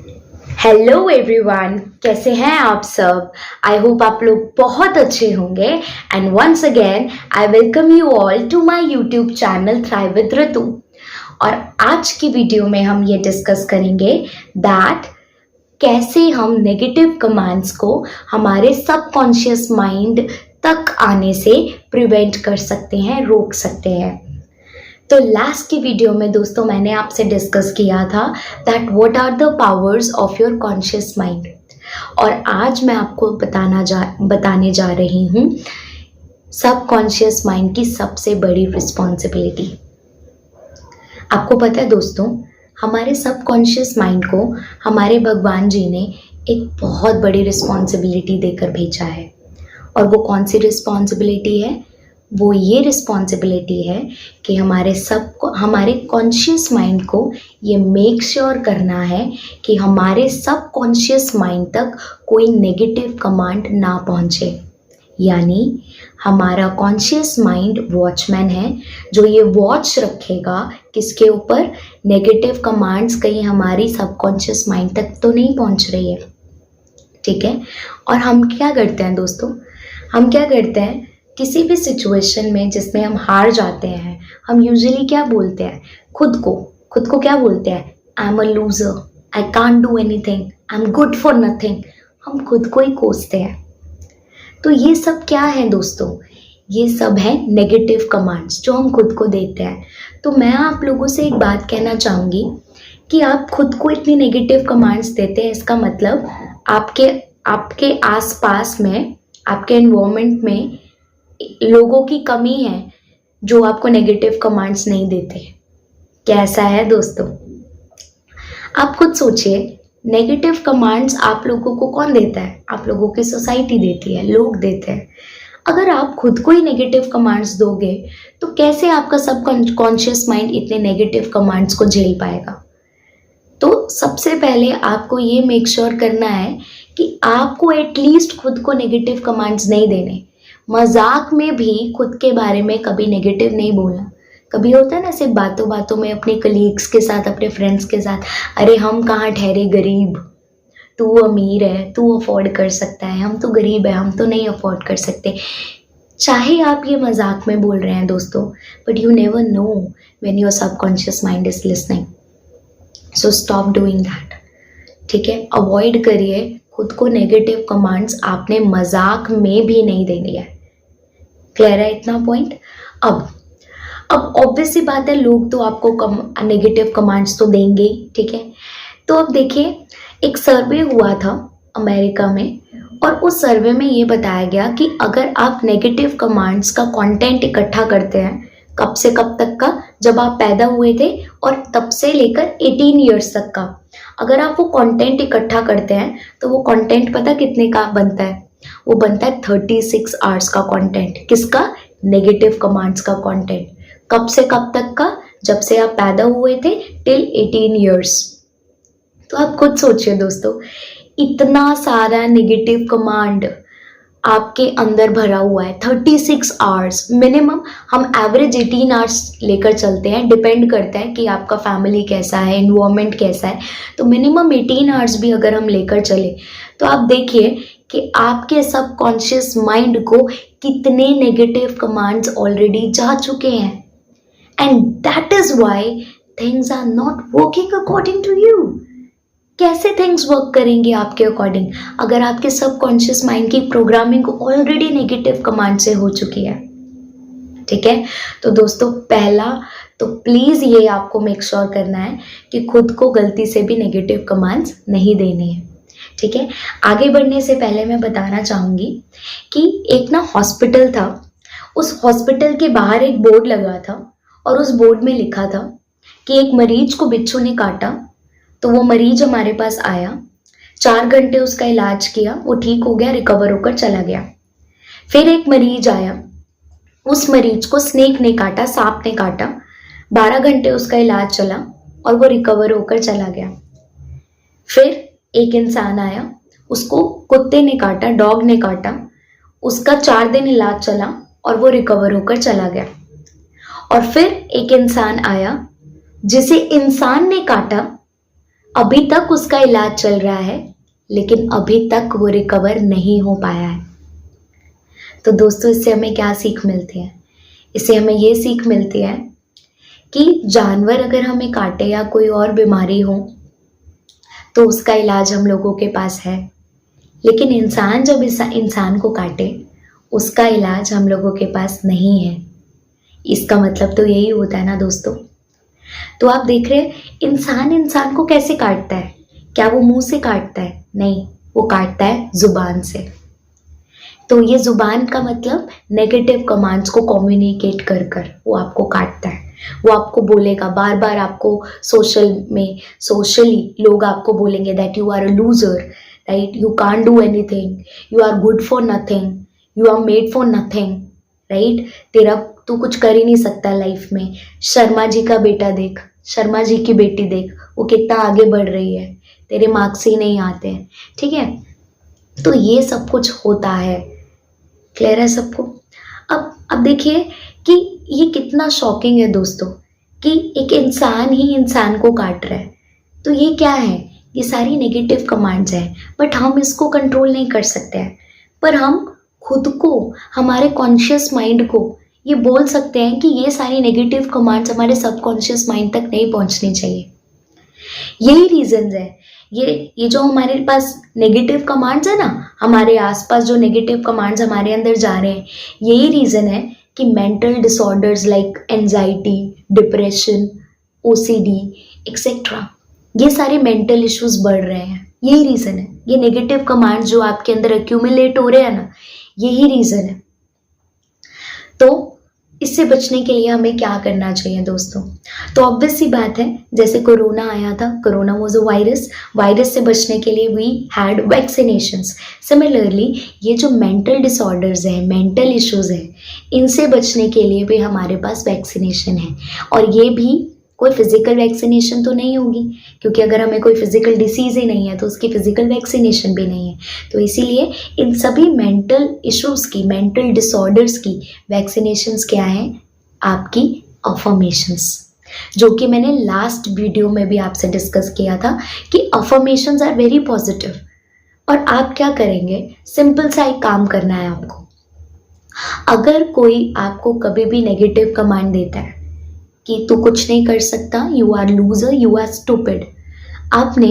Hello everyone, कैसे हैं आप सब। आई होप आप लोग बहुत अच्छे होंगे and once again I welcome you all to my YouTube channel Thrive with Ritu. और आज की वीडियो में हम ये डिस्कस करेंगे दैट कैसे हम नेगेटिव कमांड्स को हमारे सबकॉन्शियस माइंड तक आने से प्रिवेंट कर सकते हैं, रोक सकते हैं। तो लास्ट की वीडियो में दोस्तों मैंने आपसे डिस्कस किया था that what are the powers of your conscious mind, और आज मैं आपको बताने जा रही हूँ सबकॉन्शियस माइंड की सबसे बड़ी रिस्पॉन्सिबिलिटी। आपको पता है दोस्तों, हमारे सबकॉन्शियस माइंड को हमारे भगवान जी ने एक बहुत बड़ी रिस्पॉन्सिबिलिटी देकर भेजा है। और वो कौन सी रिस्पॉन्सिबिलिटी है? वो ये रिस्पॉन्सिबिलिटी है कि हमारे कॉन्शियस माइंड को ये मेक श्योर करना है कि हमारे सबकॉन्शियस माइंड तक कोई नेगेटिव कमांड ना पहुंचे। यानी हमारा कॉन्शियस माइंड वॉचमैन है जो ये वॉच रखेगा किसके ऊपर? नेगेटिव कमांड्स कहीं हमारी सबकॉन्शियस माइंड तक तो नहीं पहुंच रही है। ठीक है। और हम क्या करते हैं दोस्तों, हम क्या करते हैं किसी भी सिचुएशन में जिसमें हम हार जाते हैं, हम यूजुअली क्या बोलते हैं? खुद को क्या बोलते हैं? I am a loser, I can't do anything, I am good for nothing. हम खुद को ही कोसते हैं। तो ये सब क्या है दोस्तों? ये सब है नेगेटिव कमांड्स जो हम खुद को देते हैं। तो मैं आप लोगों से एक बात कहना चाहूँगी कि आप खुद को इतनी नेगेटिव कमांड्स देते हैं, इसका मतलब आपके आसपास में, आपके एनवायरनमेंट में लोगों की कमी है जो आपको नेगेटिव कमांड्स नहीं देते। कैसा है दोस्तों? आप खुद सोचिए, नेगेटिव कमांड्स आप लोगों को कौन देता है? आप लोगों की सोसाइटी देती है, लोग देते हैं। अगर आप खुद को ही नेगेटिव कमांड्स दोगे तो कैसे आपका सबकॉन्शियस माइंड इतने नेगेटिव कमांड्स को झेल पाएगा? तो सबसे पहले आपको ये मेक श्योर करना है कि आपको एटलीस्ट खुद को नेगेटिव कमांड्स नहीं देने। मजाक में भी खुद के बारे में कभी नेगेटिव नहीं बोलना। कभी होता है ना, सिर्फ बातों बातों में अपने कलीग्स के साथ, अपने फ्रेंड्स के साथ, अरे हम कहाँ ठहरे गरीब, तू अमीर है, तू अफोर्ड कर सकता है, हम तो गरीब है, हम तो नहीं अफोर्ड कर सकते। चाहे आप ये मजाक में बोल रहे हैं दोस्तों, but you never know when your subconscious mind is listening. So stop doing that. ठीक है, अवॉइड करिए खुद को नेगेटिव कमांड्स। आपने मजाक में भी नहीं देनी है। क्लियर है इतना पॉइंट? अब ऑब्वियस सी बात है, लोग तो आपको नेगेटिव कमांड्स तो देंगे ही। ठीक है। तो अब देखिए, एक सर्वे हुआ था अमेरिका में, और उस सर्वे में ये बताया गया कि अगर आप नेगेटिव कमांड्स का कंटेंट इकट्ठा करते हैं, कब से कब तक का? जब आप पैदा हुए थे और तब से लेकर 18 ईयर्स तक का, अगर आप वो कंटेंट इकट्ठा करते हैं तो वो कंटेंट पता कितने का बनता है? वो बनता है 36 आवर्स का कंटेंट। किसका? नेगेटिव कमांड्स का कंटेंट। कब से कब तक का? जब से आप पैदा हुए थे टिल 18 ईयर्स। तो आप खुद सोचिए दोस्तों, इतना सारा नेगेटिव कमांड आपके अंदर भरा हुआ है। 36 आवर्स मिनिमम। हम एवरेज 18 आवर्स लेकर चलते हैं, डिपेंड करता है कि आपका फैमिली कैसा है, एनवायरनमेंट कैसा है। तो मिनिमम 18 आवर्स भी अगर हम लेकर चले तो आप देखिए कि आपके सबकॉन्शियस माइंड को कितने नेगेटिव कमांड्स ऑलरेडी जा चुके हैं। And that is why things are not working according to you. कैसे थिंग्स वर्क करेंगे आपके अकॉर्डिंग अगर आपके सबकॉन्शियस माइंड की प्रोग्रामिंग ऑलरेडी नेगेटिव कमांड से हो चुकी है? ठीक है। तो दोस्तों, पहला तो प्लीज ये आपको मेक श्योर करना है कि खुद को गलती से भी नेगेटिव कमांड्स नहीं देने हैं। ठीक है। आगे बढ़ने से पहले मैं बताना चाहूंगी कि एक ना हॉस्पिटल था, उस हॉस्पिटल के बाहर एक बोर्ड लगा था और उस बोर्ड में लिखा था कि एक मरीज को बिच्छू ने काटा। तो वो मरीज हमारे पास आया, 4 घंटे उसका इलाज किया, वो ठीक हो गया, रिकवर होकर चला गया। फिर एक मरीज आया, उस मरीज को स्नेक ने काटा, सांप ने काटा, 12 घंटे उसका इलाज चला और वो रिकवर होकर चला गया। फिर एक इंसान आया, उसको कुत्ते ने काटा, डॉग ने काटा, उसका 4 दिन इलाज चला और वो रिकवर होकर चला गया। और फिर एक इंसान आया जिसे इंसान ने काटा, अभी तक उसका इलाज चल रहा है, लेकिन अभी तक वो रिकवर नहीं हो पाया है। तो दोस्तों, इससे हमें क्या सीख मिलती है? इससे हमें ये सीख मिलती है कि जानवर अगर हमें काटे या कोई और बीमारी हो तो उसका इलाज हम लोगों के पास है, लेकिन इंसान जब इस इंसान को काटे उसका इलाज हम लोगों के पास नहीं है। इसका मतलब तो यही होता है ना दोस्तों। तो आप देख रहे हैं, इंसान इंसान को कैसे काटता है? क्या वो मुंह से काटता है? नहीं, वो काटता है जुबान से। तो ये जुबान का मतलब नेगेटिव कमांड्स को कम्युनिकेट कर कर वो आपको काटता है। वो आपको बोलेगा बार बार, आपको सोशली लोग आपको बोलेंगे that you are a loser, right, you can't do anything, you are good for nothing, you are made for nothing, right, तेरा तू कुछ कर ही नहीं सकता लाइफ में। शर्मा जी का बेटा देख, शर्मा जी की बेटी देख, वो कितना आगे बढ़ रही है, तेरे मार्क्स ही नहीं आते हैं। ठीक है, तो ये सब कुछ होता है। क्लियर है सबको? अब देखिए कि ये कितना शॉकिंग है दोस्तों कि एक इंसान ही इंसान को काट रहा है। तो ये क्या है? ये सारी नेगेटिव कमांड्स हैं, बट हम इसको कंट्रोल नहीं कर सकते हैं। पर हम खुद को, हमारे कॉन्शियस माइंड को ये बोल सकते हैं कि ये सारी नेगेटिव कमांड्स हमारे सबकॉन्शियस माइंड तक नहीं पहुंचनी चाहिए। यही रीजंस है, ये जो हमारे पास नेगेटिव कमांड्स है ना, हमारे आसपास जो नेगेटिव कमांड्स हमारे अंदर जा रहे हैं, यही रीजन है कि mental disorders like anxiety, depression, OCD etcetera, ये सारे मेंटल इश्यूज बढ़ रहे हैं। यही रीजन है, ये नेगेटिव कमांड्स जो आपके अंदर एक्यूमुलेट हो रहे हैं ना, यही रीजन है। तो इससे बचने के लिए हमें क्या करना चाहिए दोस्तों? तो ऑब्वियस सी बात है, जैसे कोरोना आया था, कोरोना वाज अ वायरस से बचने के लिए वी हैड वैक्सीनेशंस। सिमिलरली ये जो मेंटल डिसऑर्डर्स हैं, मेंटल इश्यूज हैं, इनसे बचने के लिए भी हमारे पास वैक्सीनेशन है। और ये भी कोई फिजिकल वैक्सीनेशन तो नहीं होगी, क्योंकि अगर हमें कोई फिजिकल डिसीज ही नहीं है तो उसकी फिजिकल वैक्सीनेशन भी नहीं है। तो इसीलिए इन सभी मेंटल इश्यूज की, मेंटल डिसऑर्डर्स की वैक्सीनेशंस क्या है? आपकी अफर्मेशंस, जो कि मैंने लास्ट वीडियो में भी आपसे डिस्कस किया था कि अफर्मेशंस आर वेरी पॉजिटिव। और आप क्या करेंगे? सिंपल सा एक काम करना है आपको। अगर कोई आपको कभी भी नेगेटिव कमांड देता है कि तू कुछ नहीं कर सकता, you are loser, you are stupid, आपने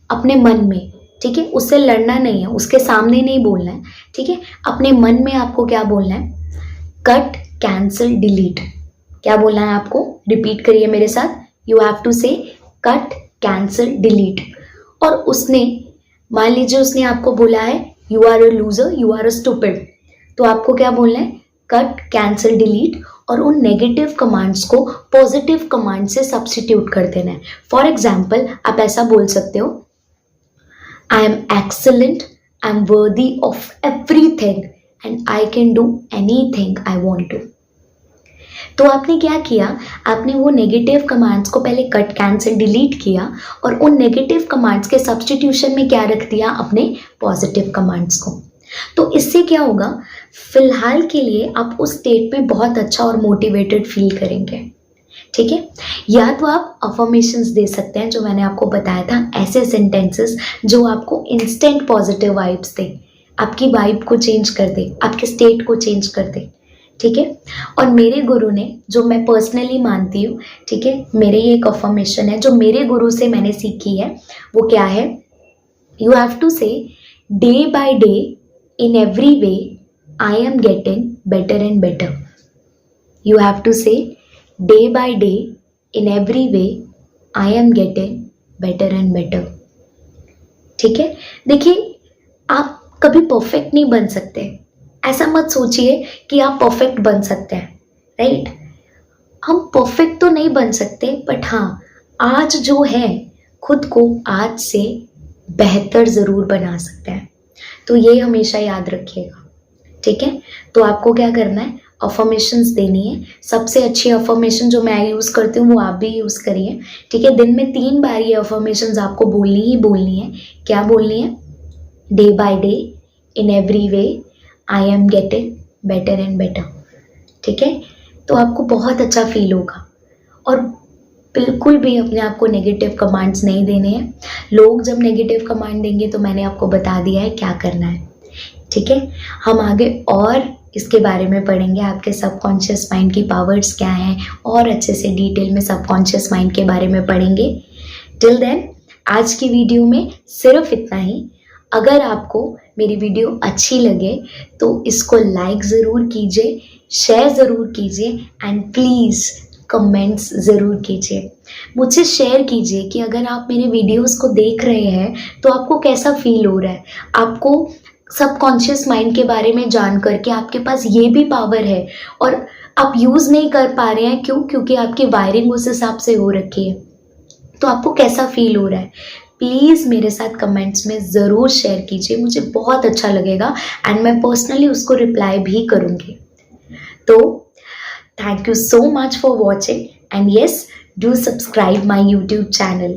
अपने मन में, ठीक है, उससे लड़ना नहीं है, उसके सामने नहीं बोलना है, ठीक है, अपने मन में आपको क्या बोलना है? Cut, cancel, delete. क्या बोलना है आपको? रिपीट करिए मेरे साथ। You have to say cut, cancel, delete. और उसने, मान लीजिए उसने आपको बोला है you are a loser, you are a stupid, तो आपको क्या बोलना है? कट, कैंसिल, डिलीट, और उन नेगेटिव कमांड्स को पॉजिटिव कमांड से सब्स्टिट्यूट कर देना है। फॉर एग्जाम्पल, आप ऐसा बोल सकते हो, I am excellent, I am worthy of everything and I can do anything I want to. तो आपने क्या किया? आपने वो नेगेटिव कमांड्स को पहले कट, कैंसिल, डिलीट किया और उन नेगेटिव कमांड्स के सब्स्टिट्यूशन में क्या रख दिया? अपने पॉजिटिव कमांड्स को। तो इससे क्या होगा? फिलहाल के लिए आप उस स्टेट में बहुत अच्छा और मोटिवेटेड फील करेंगे। ठीक है, या तो आप अफर्मेशंस दे सकते हैं, जो मैंने आपको बताया था, ऐसे सेंटेंसेस जो आपको इंस्टेंट पॉजिटिव वाइब्स दे, आपकी वाइब को चेंज कर दे, आपके स्टेट को चेंज कर दे। ठीक है, और मेरे गुरु ने, जो मैं पर्सनली मानती हूँ, ठीक है, मेरे ये एक अफर्मेशन है जो मेरे गुरु से मैंने सीखी है, वो क्या है? यू हैव टू से day by day in every way I am getting better and better. You have to say day by day in every way I am getting better and better. ठीक है, देखिए, आप कभी perfect नहीं बन सकते। ऐसा मत सोचिए कि आप परफेक्ट बन सकते हैं, राइट? हम परफेक्ट तो नहीं बन सकते, बट हाँ, आज जो है खुद को आज से बेहतर ज़रूर बना सकते हैं। तो ये हमेशा याद रखिएगा। ठीक है, तो आपको क्या करना है? अफर्मेशंस देनी है। सबसे अच्छी अफर्मेशन जो मैं यूज़ करती हूँ वो आप भी यूज़ करिए। ठीक है, दिन में 3 बार ये अफर्मेशंस आपको बोलनी ही बोलनी है। क्या बोलनी है? Day by day, in every way, I am getting better and better. ठीक है, तो आपको बहुत अच्छा फील होगा। और बिल्कुल भी अपने आप को नेगेटिव कमांड्स नहीं देने हैं। लोग जब नेगेटिव कमांड देंगे तो मैंने आपको बता दिया है क्या करना है, ठीक है। हम आगे और इसके बारे में पढ़ेंगे, आपके सबकॉन्शियस माइंड की पावर्स क्या हैं, और अच्छे से डिटेल में सबकॉन्शियस माइंड के बारे में पढ़ेंगे। टिल देन आज की वीडियो में सिर्फ इतना ही। अगर आपको मेरी वीडियो अच्छी लगे तो इसको लाइक ज़रूर कीजिए, शेयर ज़रूर कीजिए एंड प्लीज़ कमेंट्स ज़रूर कीजिए। मुझसे शेयर कीजिए कि अगर आप मेरे वीडियोस को देख रहे हैं तो आपको कैसा फील हो रहा है। आपको सबकॉन्शियस माइंड के बारे में जान करके आपके पास ये भी पावर है और आप यूज़ नहीं कर पा रहे हैं, क्यों? क्योंकि आपकी वायरिंग उस हिसाब से हो रखी है। तो आपको कैसा फील हो रहा है, प्लीज़ मेरे साथ कमेंट्स में ज़रूर शेयर कीजिए, मुझे बहुत अच्छा लगेगा एंड मैं पर्सनली उसको रिप्लाई भी करूँगी। तो thank you so much for watching, and yes, do subscribe my YouTube channel.